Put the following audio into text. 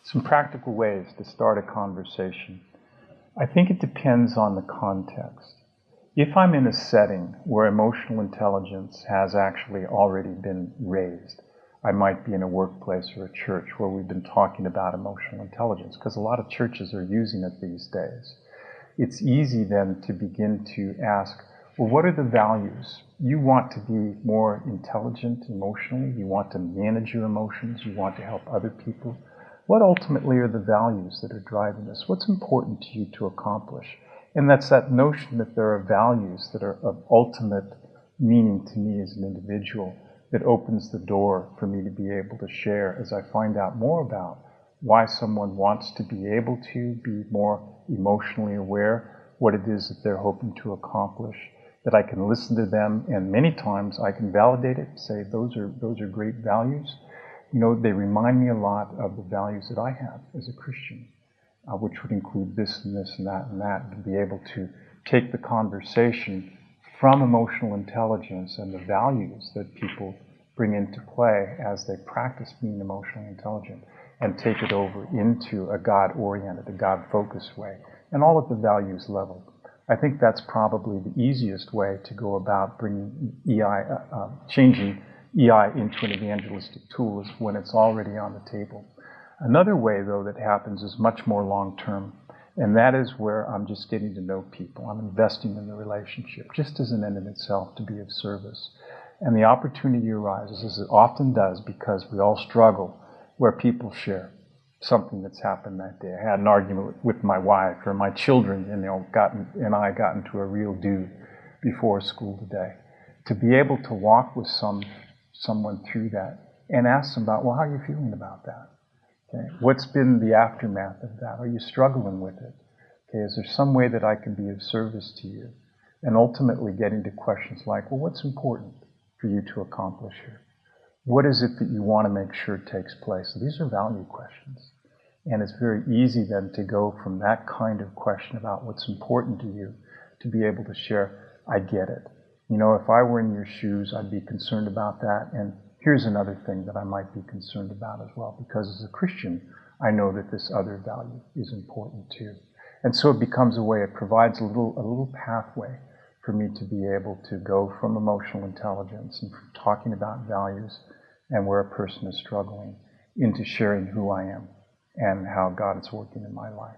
Some practical ways to start a conversation. I think it depends on the context. If I'm in a setting where emotional intelligence has actually already been raised, I might be in a workplace or a church where we've been talking about emotional intelligence, because a lot of churches are using it these days. It's easy then to begin to ask, well, what are the values? You want to be more intelligent emotionally, you want to manage your emotions, you want to help other people. What ultimately are the values that are driving this? What's important to you to accomplish? And that's that notion that there are values that are of ultimate meaning to me as an individual that opens the door for me to be able to share as I find out more about why someone wants to be able to be more emotionally aware, what it is that they're hoping to accomplish, that I can listen to them, and many times I can validate it, say those are great values. You know, they remind me a lot of the values that I have as a Christian, which would include this and this and that, and be able to take the conversation from emotional intelligence and the values that people bring into play as they practice being emotionally intelligent, and take it over into a God-oriented, a God-focused way, and all at the values level. I think that's probably the easiest way to go about bringing changing EI into an evangelistic tool, is when it's already on the table. Another way, though, that happens is much more long-term, and that is where I'm just getting to know people. I'm investing in the relationship, just as an end in itself, to be of service. And the opportunity arises, as it often does, because we all struggle, where people share something that's happened that day. I had an argument with my wife, or my children, and I got into a real dude before school today. To be able to walk with someone through that and ask them about, well, how are you feeling about that? Okay. What's been the aftermath of that? Are you struggling with it? Okay. Is there some way that I can be of service to you? And ultimately getting to questions like, well, what's important for you to accomplish here? What is it that you want to make sure takes place? So these are value questions. And it's very easy then to go from that kind of question about what's important to you to be able to share, I get it. You know, if I were in your shoes, I'd be concerned about that. And here's another thing that I might be concerned about as well, because as a Christian, I know that this other value is important too. And so it becomes a way, it provides a little pathway for me to be able to go from emotional intelligence and from talking about values and where a person is struggling into sharing who I am and how God is working in my life.